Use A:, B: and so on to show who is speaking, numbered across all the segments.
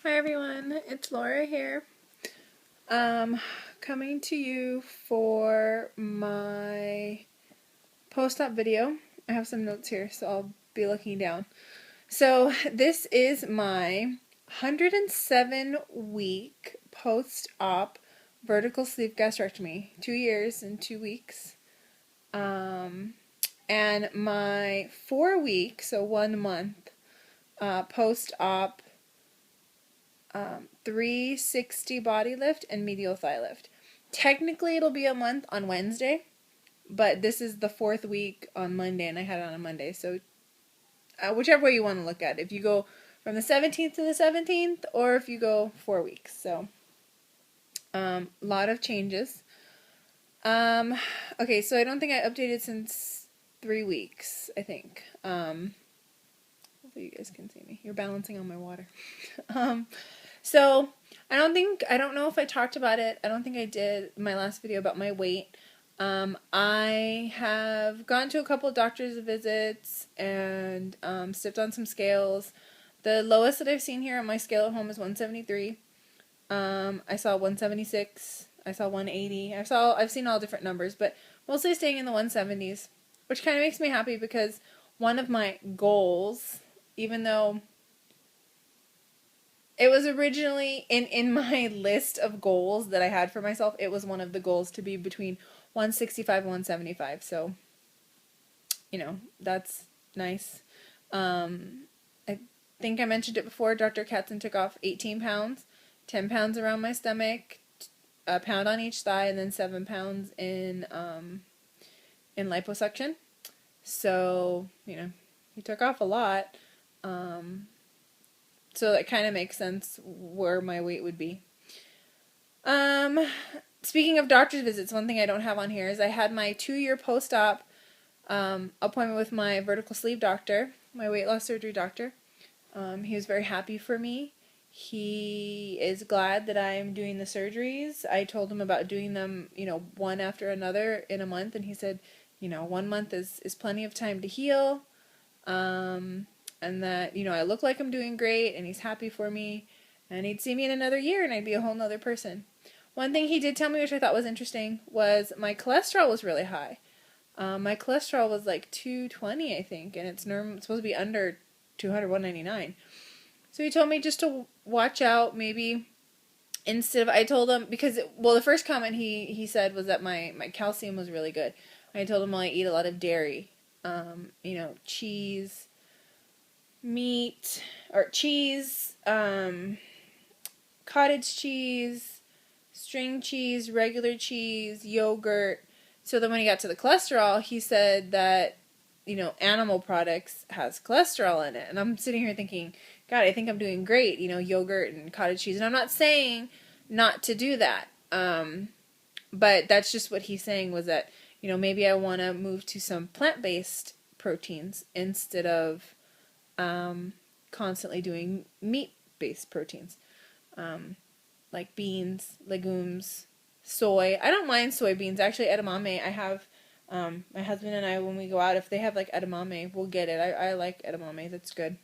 A: Hi everyone, it's Laura here. Coming to you for my post-op video. I have some notes here, so I'll be looking down. So this is my 107-week post-op vertical sleeve gastrectomy, 2 years and 2 weeks. And my 4 week, so 1 month, post-op 360 body lift and medial thigh lift. Technically it'll be a month on Wednesday, but this is the 4th week on Monday and I had it on a Monday, so whichever way you want to look at it. If you go from the 17th to the 17th or if you go 4 weeks. So lot of changes. Okay, so I don't think I updated since 3 weeks, I think. Hopefully you guys can see me. You're balancing on my water. So I don't know if I talked about it. I don't think I did my last video about my weight. I have gone to a couple of doctor's visits and stepped on some scales. The lowest that I've seen here on my scale at home is 173. I saw 176. I saw 180. I've seen all different numbers, but mostly staying in the 170s, which kind of makes me happy because one of my goals, even though it was originally in my list of goals that I had for myself, it was one of the goals to be between 165 and 175. So, you know, that's nice. I think I mentioned it before. Dr. Katzen took off 18 pounds, 10 pounds around my stomach, a pound on each thigh, and then 7 pounds in liposuction. So, you know, he took off a lot. So that kind of makes sense where my weight would be. Speaking of doctor's visits, one thing I don't have on here is I had my 2-year post-op appointment with my vertical sleeve doctor, my weight loss surgery doctor. He was very happy for me. He is glad that I am doing the surgeries. I told him about doing them, you know, one after another in a month, and he said, you know, 1 month is plenty of time to heal. And that, you know, I look like I'm doing great, and he's happy for me, and he'd see me in another year, and I'd be a whole nother person. One thing he did tell me, which I thought was interesting, was my cholesterol was really high. My cholesterol was like 220, I think, and it's supposed to be under 200, 199. So he told me just to watch out, maybe, I told him, because, the first comment he said was that my calcium was really good. I told him, well, I eat a lot of dairy, you know, cheese, meat, or cheese, cottage cheese, string cheese, regular cheese, yogurt. So then when he got to the cholesterol, he said that, you know, animal products has cholesterol in it. And I'm sitting here thinking, God, I think I'm doing great, you know, yogurt and cottage cheese. And I'm not saying not to do that. But that's just what he's saying, was that, you know, maybe I want to move to some plant-based proteins instead of constantly doing meat-based proteins, like beans, legumes, soy. I don't mind soybeans. Actually, edamame, I have, my husband and I, when we go out, if they have like edamame, we'll get it. I like edamame. That's good.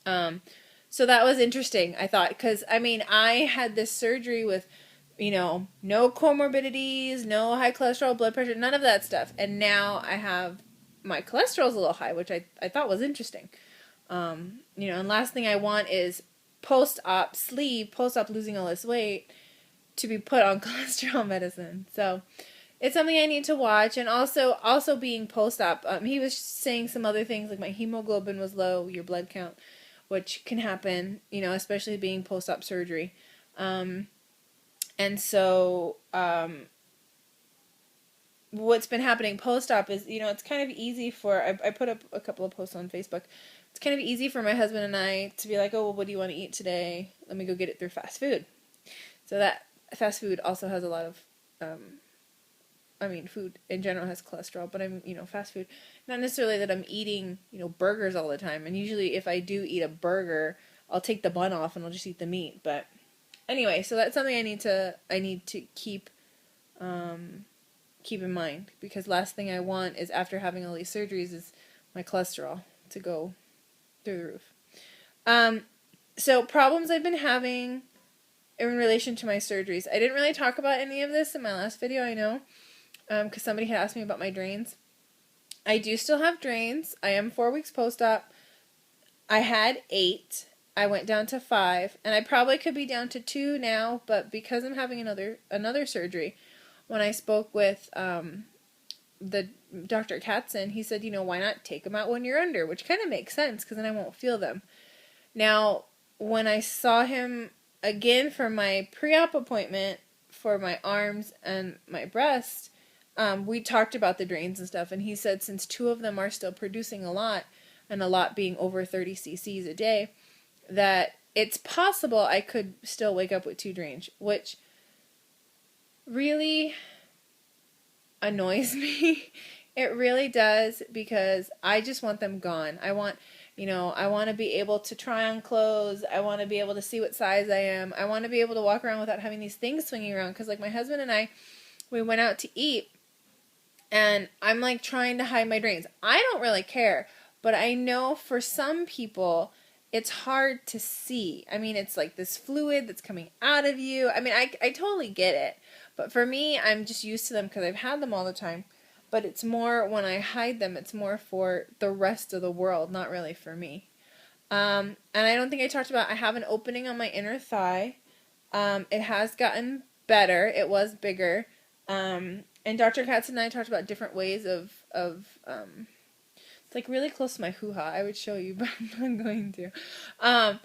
A: So that was interesting, I thought, because, I mean, I had this surgery with, you know, no comorbidities, no high cholesterol, blood pressure, none of that stuff. And now I have, my cholesterol's a little high, which I thought was interesting. You know, and last thing I want is post-op losing all this weight, to be put on cholesterol medicine. So it's something I need to watch. And also being post-op, he was saying some other things, like my hemoglobin was low, your blood count, which can happen, you know, especially being post-op surgery. And so, what's been happening post-op is, you know, it's kind of easy for, I put up a couple of posts on Facebook. It's kind of easy for my husband and I to be like, oh, well, what do you want to eat today? Let me go get it through fast food. So that fast food also has a lot of, I mean, food in general has cholesterol, but I'm, you know, fast food, not necessarily that I'm eating, you know, burgers all the time. And usually if I do eat a burger, I'll take the bun off and I'll just eat the meat. But anyway, so that's something I need to keep in mind, because last thing I want is, after having all these surgeries, is my cholesterol to go through the roof. So problems I've been having in relation to my surgeries. I didn't really talk about any of this in my last video, I know, because somebody had asked me about my drains. I do still have drains. I am 4 weeks post-op. I had 8. I went down to 5, and I probably could be down to 2 now, but because I'm having another surgery, when I spoke with the Dr. Katzen, he said, why not take them out when you're under, which kind of makes sense because then I won't feel them. Now, when I saw him again for my pre-op appointment for my arms and my breast, we talked about the drains and stuff, and he said since 2 of them are still producing a lot, and a lot being over 30 cc's a day, that it's possible I could still wake up with 2 drains, which really annoys me. It really does, because I just want them gone. I want to be able to try on clothes. I want to be able to see what size I am. I want to be able to walk around without having these things swinging around, because like my husband and I, we went out to eat, and I'm like trying to hide my drains. I don't really care, but I know for some people it's hard to see. I mean, it's like this fluid that's coming out of you. I mean, I totally get it. But for me, I'm just used to them because I've had them all the time. But it's more when I hide them, it's more for the rest of the world, not really for me. And I don't think I talked about, I have an opening on my inner thigh. It has gotten better. It was bigger. And Dr. Katz and I talked about different ways of it's like really close to my hoo-ha. I would show you, but I'm not going to.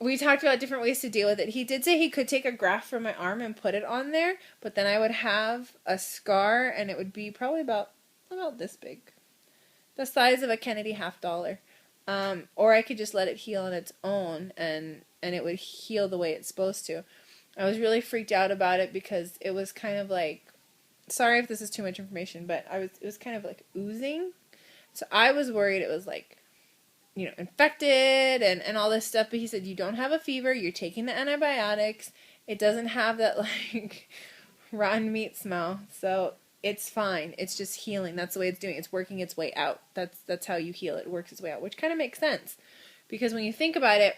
A: We talked about different ways to deal with it. He did say he could take a graft from my arm and put it on there, but then I would have a scar, and it would be probably about this big. The size of a Kennedy $50. Or I could just let it heal on its own, and it would heal the way it's supposed to. I was really freaked out about it because it was kind of like, sorry if this is too much information, but it was kind of like oozing. So I was worried it was like, infected and all this stuff, but he said, you don't have a fever, you're taking the antibiotics, it doesn't have that like rotten meat smell, so it's fine, it's just healing, that's the way it's doing, it's working its way out, that's how you heal it, it works its way out, which kind of makes sense, because when you think about it,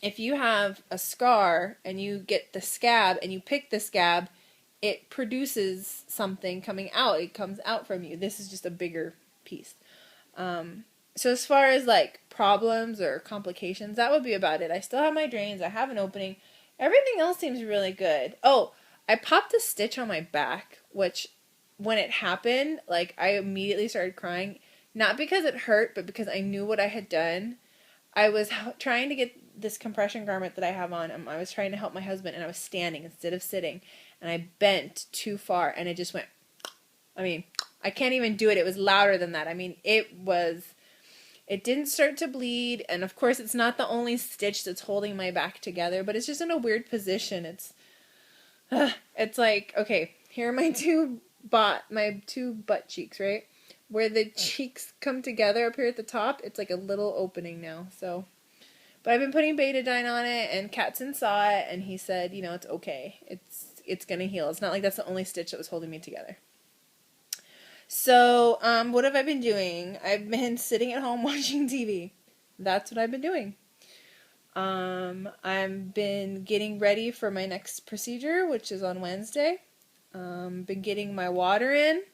A: if you have a scar and you get the scab and you pick the scab, it produces something coming out, it comes out from you. This is just a bigger piece. So as far as like problems or complications, that would be about it. I still have my drains, I have an opening, everything else seems really good. Oh, I popped a stitch on my back, which when it happened, like I immediately started crying, not because it hurt, but because I knew what I had done. I was trying to get this compression garment that I have on, I was trying to help my husband, and I was standing instead of sitting, and I bent too far, and it just went, I can't even do it, it was louder than that. It didn't start to bleed, and of course it's not the only stitch that's holding my back together, but it's just in a weird position. It's like, okay, here are my two butt cheeks, right? Where the cheeks come together up here at the top, it's like a little opening now, so. But I've been putting betadine on it, and Katzen saw it, and he said, it's okay. It's gonna heal. It's not like that's the only stitch that was holding me together. So, what have I been doing? I've been sitting at home watching TV. That's what I've been doing. I've been getting ready for my next procedure, which is on Wednesday. Been getting my water in.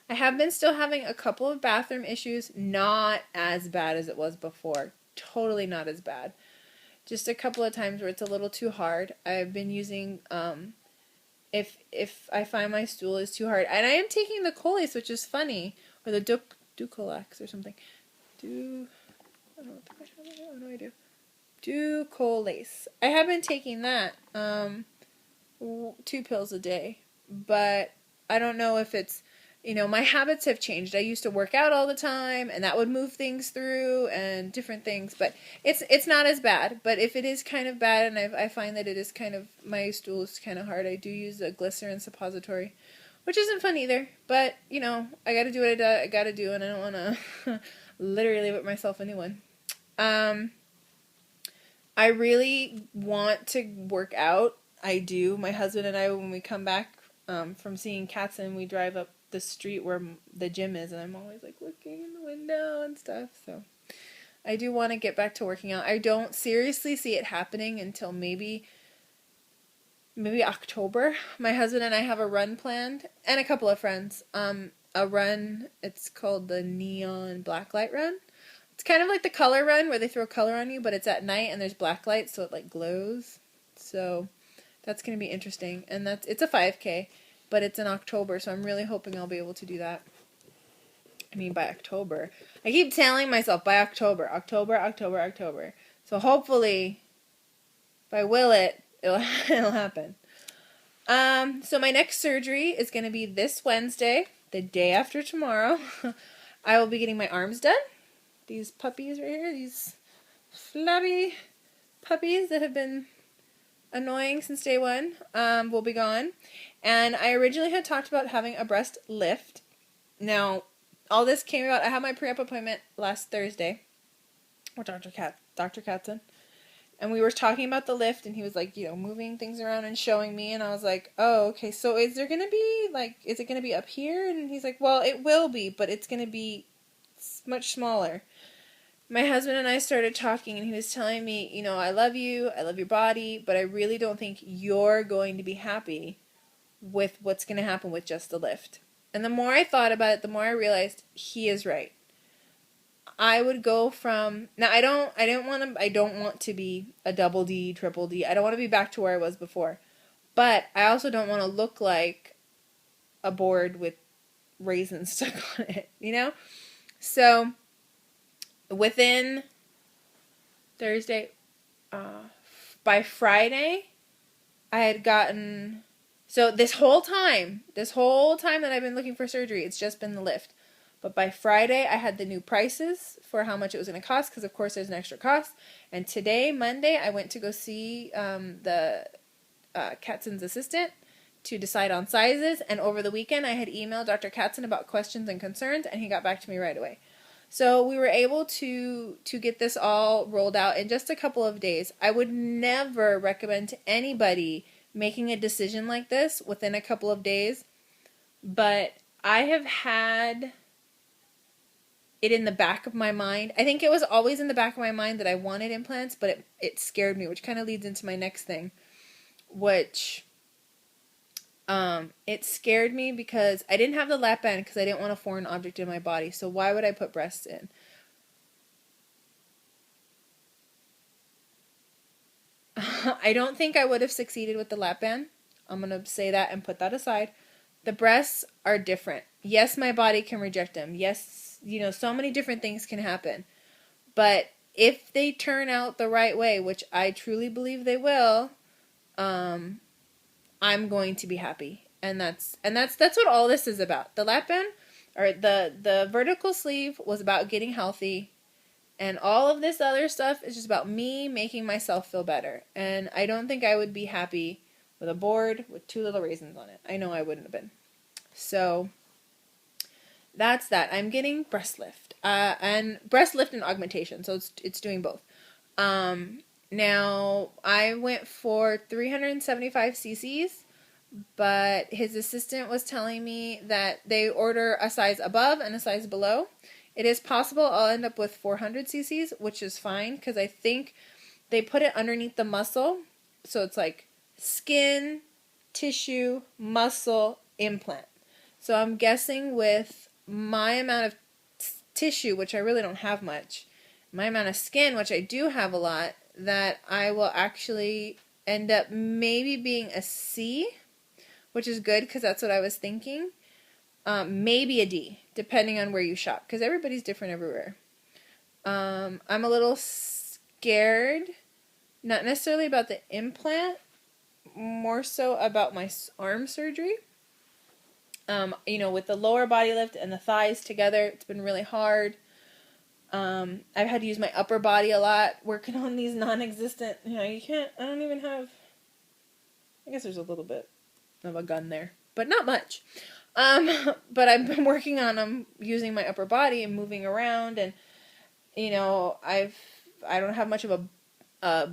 A: I have been still having a couple of bathroom issues, not as bad as it was before. Totally not as bad. Just a couple of times where it's a little too hard. I've been using, if I find my stool is too hard, and I am taking the Colace, which is funny, or the Ducolax or something. I don't know what the question is. Oh, no, I do. Ducolace. I have been taking that, 2 pills a day, but I don't know if it's, my habits have changed. I used to work out all the time, and that would move things through and different things, but it's not as bad. But if it is kind of bad, and I find that it is kind of, my stool is kind of hard, I do use a glycerin suppository, which isn't fun either, but, I gotta do what I gotta do, and I don't want to literally whip myself a new one. I really want to work out. I do. My husband and I, when we come back from seeing Katzen, we drive up the street where the gym is, and I'm always like looking in the window and stuff, so I do want to get back to working out. I don't seriously see it happening until maybe October. My husband and I have a run planned, and a couple of friends. A run, it's called the Neon Blacklight Run. It's kind of like the color run where they throw color on you, but it's at night and there's black light, so it like glows. So that's going to be interesting. And it's a 5K, but it's in October, so I'm really hoping I'll be able to do that. I mean, by October. I keep telling myself by October. So hopefully, if I will it, it'll happen. So my next surgery is going to be this Wednesday, the day after tomorrow. I will be getting my arms done. These puppies right here, these flabby puppies that have been annoying since day one, will be gone. And I originally had talked about having a breast lift. Now, all this came about, I had my pre-op appointment last Thursday with Dr. Katzen. And we were talking about the lift, and he was like, moving things around and showing me, and I was like, oh, okay, so is it going to be up here? And he's like, well, it will be, but it's going to be much smaller. My husband and I started talking, and he was telling me, I love you, I love your body, but I really don't think you're going to be happy with what's going to happen with just the lift. And the more I thought about it, the more I realized he is right. I would go from, now I don't want to be a double D, triple D. I don't want to be back to where I was before. But I also don't want to look like a board with raisins stuck on it, So, within Thursday, by Friday, I had gotten, so this whole time that I've been looking for surgery, it's just been the lift. But by Friday, I had the new prices for how much it was going to cost, because of course there's an extra cost. And today, Monday, I went to go see the Katzen's assistant to decide on sizes. And over the weekend, I had emailed Dr. Katzen about questions and concerns, and he got back to me right away. So we were able to get this all rolled out in just a couple of days. I would never recommend to anybody making a decision like this within a couple of days, but I have had it in the back of my mind. I think it was always in the back of my mind that I wanted implants, but it scared me, which kind of leads into my next thing, which it scared me because I didn't have the lap band because I didn't want a foreign object in my body. So why would I put breasts in? I don't think I would have succeeded with the lap band. I'm going to say that and put that aside. The breasts are different. Yes, my body can reject them. Yes, so many different things can happen. But if they turn out the right way, which I truly believe they will, I'm going to be happy. And that's what all this is about. The lap band, or the vertical sleeve, was about getting healthy. And all of this other stuff is just about me making myself feel better. And I don't think I would be happy with a board with 2 little raisins on it. I know I wouldn't have been. So that's that. I'm getting breast lift. And breast lift and augmentation. So it's doing both. Now, I went for 375 cc's, but his assistant was telling me that they order a size above and a size below. It is possible I'll end up with 400 cc's, which is fine, because I think they put it underneath the muscle. So it's like skin, tissue, muscle, implant. So I'm guessing with my amount of tissue, which I really don't have much, my amount of skin, which I do have a lot, that I will actually end up maybe being a C, which is good because that's what I was thinking. Maybe a D, depending on where you shop, because everybody's different everywhere. I'm a little scared, not necessarily about the implant, more so about my arm surgery. With the lower body lift and the thighs together, it's been really hard. I've had to use my upper body a lot, working on these non-existent, I guess there's a little bit of a gun there, but not much. But I've been working on them using my upper body and moving around, and, I don't have much of a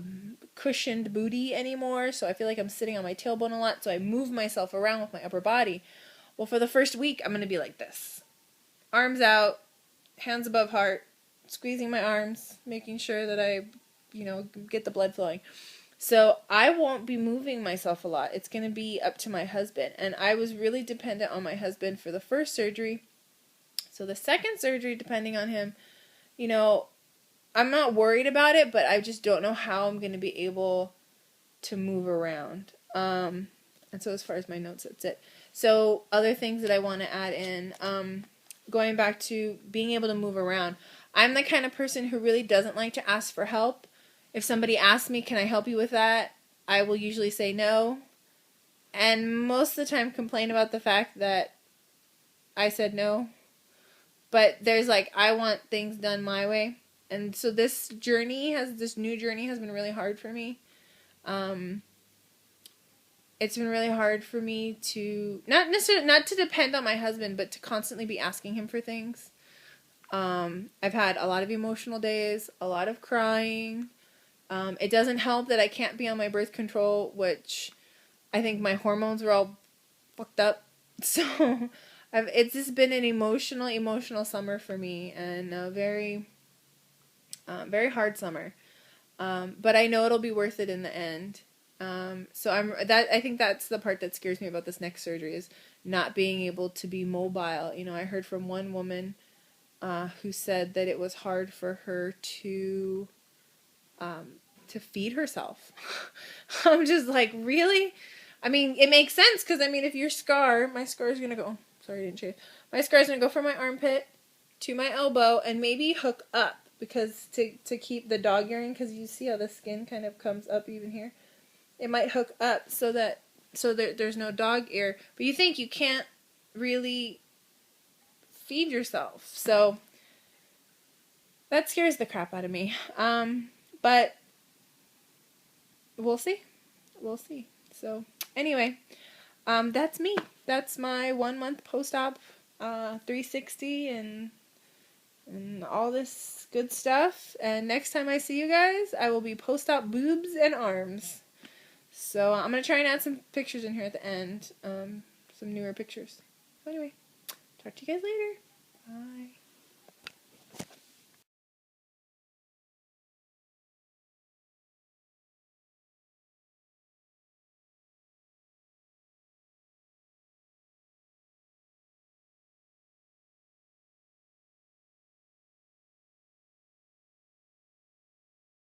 A: cushioned booty anymore, so I feel like I'm sitting on my tailbone a lot, so I move myself around with my upper body. Well, for the first week, I'm going to be like this. Arms out, hands above heart, squeezing my arms, making sure that I, get the blood flowing. So I won't be moving myself a lot. It's going to be up to my husband. And I was really dependent on my husband for the first surgery. So the second surgery, depending on him, I'm not worried about it, but I just don't know how I'm going to be able to move around. And so as far as my notes, that's it. So other things that I want to add in, going back to being able to move around. I'm the kind of person who really doesn't like to ask for help. If somebody asks me, can I help you with that? I will usually say no. And most of the time complain about the fact that I said no. But there's I want things done my way. And so this new journey has been really hard for me. It's been really hard for me to, not to depend on my husband, but to constantly be asking him for things. I've had a lot of emotional days, a lot of crying. It doesn't help that I can't be on my birth control, which I think my hormones were all fucked up. So it's just been an emotional summer for me, and a very, very hard summer. But I know it'll be worth it in the end. So I think that's the part that scares me about this next surgery, is not being able to be mobile. I heard from one woman who said that it was hard for her to feed herself. I'm just really? I mean, it makes sense, because if my scar is going to go, sorry I didn't shave, my scar is going to go from my armpit to my elbow and maybe hook up, because to keep the dog earring, because you see how the skin kind of comes up even here, it might hook up so that there's no dog ear, but you think you can't really feed yourself, so that scares the crap out of me. But we'll see. So anyway, that's me. That's my 1 month post-op 360 and all this good stuff. And next time I see you guys, I will be post-op boobs and arms. So I'm going to try and add some pictures in here at the end. Some newer pictures. So anyway, talk to you guys later. Bye.